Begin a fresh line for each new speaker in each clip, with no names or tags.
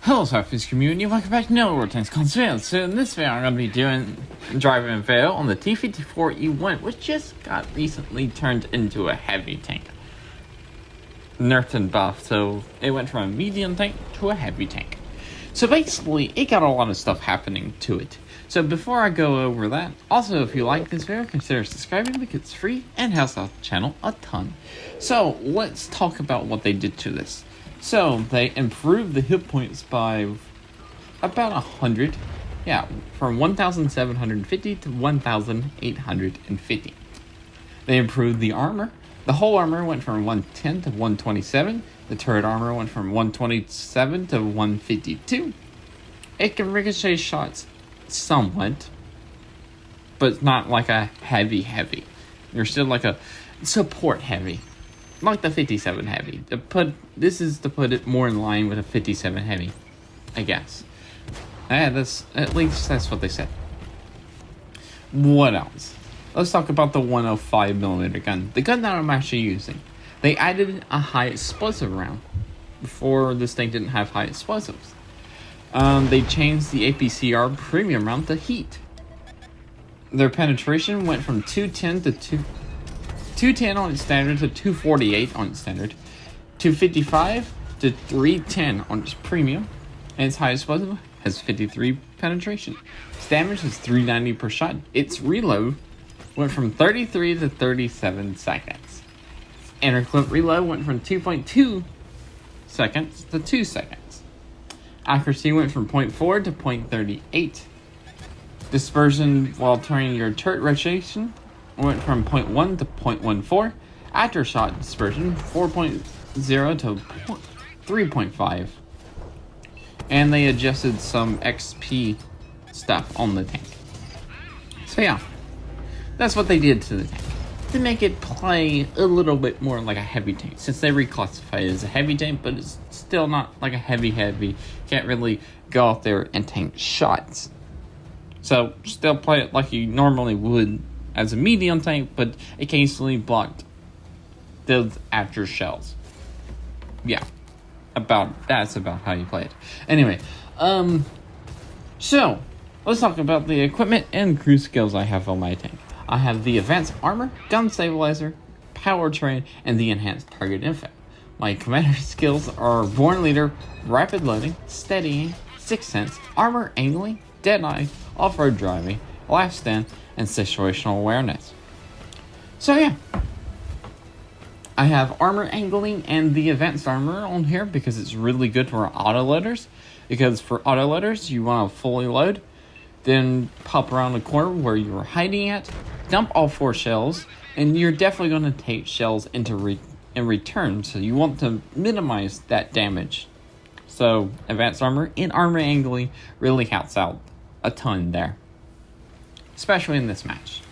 Hello SLAPAFISH community, welcome back to another World Tanks Console. So in this video I'm going to be doing driving a video on the T54E1, which just got recently turned into a heavy tank. Nerfed and buffed, so it went from a medium tank to a heavy tank. So basically, it got a lot of stuff happening to it. So before I go over that, also if you like this video, consider subscribing because it's free and helps out the channel a ton. So let's talk about what they did to this. So they improved the hit points by about 100, from 1,750 to 1,850. They improved the armor. The whole armor went from 110 to 127. The turret armor went from 127 to 152. It can ricochet shots somewhat, but it's not like a heavy. You're still like a support heavy. Like the 57 heavy. This is to put it more in line with a 57 heavy, I guess. At least that's what they said. What else? Let's talk about the 105mm gun. The gun that I'm actually using. They added a high explosive round. Before, this thing didn't have high explosives. They changed the APCR premium round to heat. Their penetration went from 210 to 210 on its standard to 248 on its standard, 255 to 310 on its premium, and its high explosive has 53 penetration. Its damage is 390 per shot. Its reload went from 33 to 37 seconds. Its interclip reload went from 2.2 seconds to 2 seconds. Accuracy went from 0.4 to 0.38. Dispersion while turning your turret rotation went from 0.1 to 0.14. After shot dispersion 4.0 to 3.5. And they adjusted some XP stuff on the tank. So yeah, that's what they did to the tank to make it play a little bit more like a heavy tank, since they reclassified it as a heavy tank, but it's still not like a heavy. Can't really go out there and tank shots. So still play it like you normally would as a medium tank, but occasionally blocked those after shells. Yeah, that's about how you play it. Anyway, so let's talk about the equipment and crew skills I have on my tank. I have the advanced armor, gun stabilizer, powertrain, and the enhanced target info. My commander skills are born leader, rapid loading, steadying, sixth sense, armor angling, deadeye, off-road driving, last stand, and situational awareness. So yeah, I have armor angling and the advanced armor on here because it's really good for autoloaders. Because for autoloaders, you want to fully load, then pop around the corner where you were hiding at, dump all 4 shells, and you're definitely going to take shells in return. So you want to minimize that damage. So advanced armor and armor angling really helps out a ton there. Especially in this match.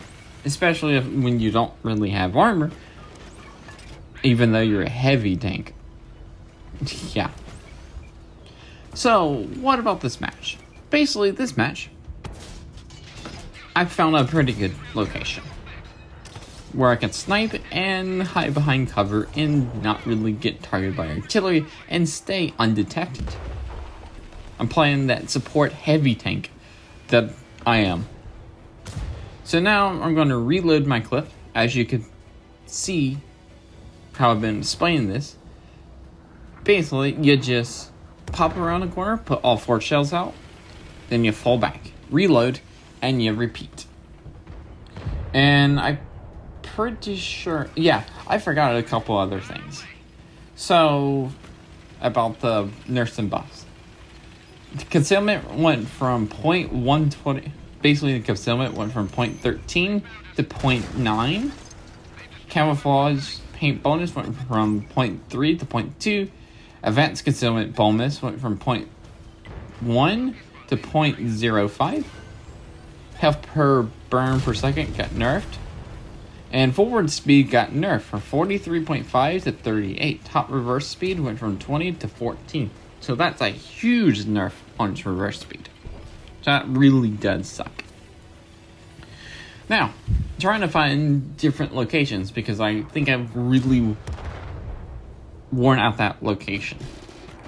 Especially when you don't really have armor. Even though you're a heavy tank. Yeah. So, what about this match? Basically, this match, I found a pretty good location. Where I can snipe and hide behind cover and not really get targeted by artillery and stay undetected. I'm playing that support heavy tank that I am. So now I'm going to reload my clip. As you can see how I've been displaying this. Basically, you just pop around the corner, put all 4 shells out, then you fall back, reload, and you repeat. And I'm pretty sure, I forgot a couple other things. So, about the nerfs and buffs. The concealment went from 0.120. Basically, the concealment went from 0.13 to 0.9. Camouflage paint bonus went from 0.3 to 0.2. Advanced concealment bonus went from 0.1 to 0.05. Health per burn per second got nerfed. And forward speed got nerfed from 43.5 to 38. Top reverse speed went from 20 to 14. So that's a huge nerf on its reverse speed. That really does suck. Now, trying to find different locations because I think I've really worn out that location.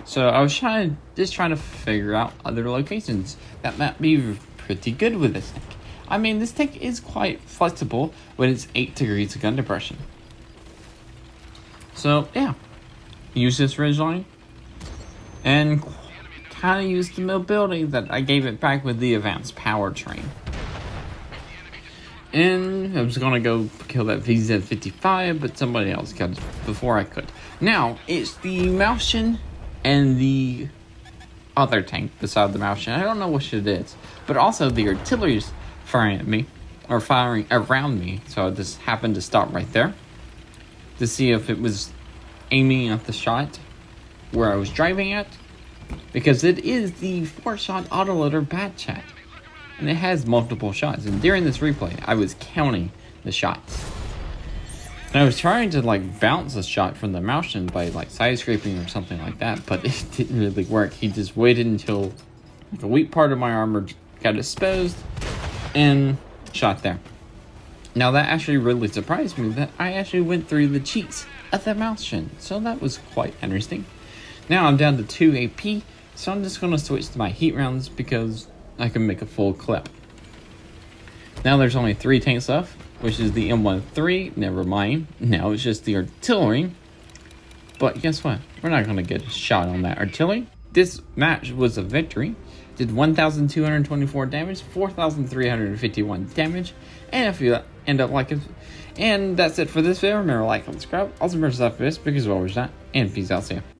So I was trying to figure out other locations that might be pretty good with this tank. I mean, this tank is quite flexible when it's 8 degrees of gun depression. So yeah, use this ridgeline and kind of use the mobility that I gave it back with the advanced powertrain. And I was gonna go kill that VZ55, but somebody else got it before I could. Now, it's the Martian and the other tank beside the Martian. I don't know which it is. But also the artillery's firing at me, or firing around me. So I just happened to stop right there to see if it was aiming at the shot where I was driving at. Because it is the 4-shot autoloader bat chat. And it has multiple shots. And during this replay, I was counting the shots. And I was trying to like bounce a shot from the Martian by like side scraping or something like that, but it didn't really work. He just waited until like, a weak part of my armor got exposed and shot there. Now that actually really surprised me that I actually went through the cheeks of the Martian. So that was quite interesting. Now I'm down to 2 AP, so I'm just going to switch to my heat rounds because I can make a full clip. Now there's only 3 tanks left, which is the M13, never mind. Now it's just the artillery. But guess what? We're not going to get a shot on that artillery. This match was a victory. Did 1,224 damage, 4,351 damage. And if you end up liking, and that's it for this video. Remember to like and subscribe. Also remember to SLAPAFISH because we're always not. And peace out, see ya.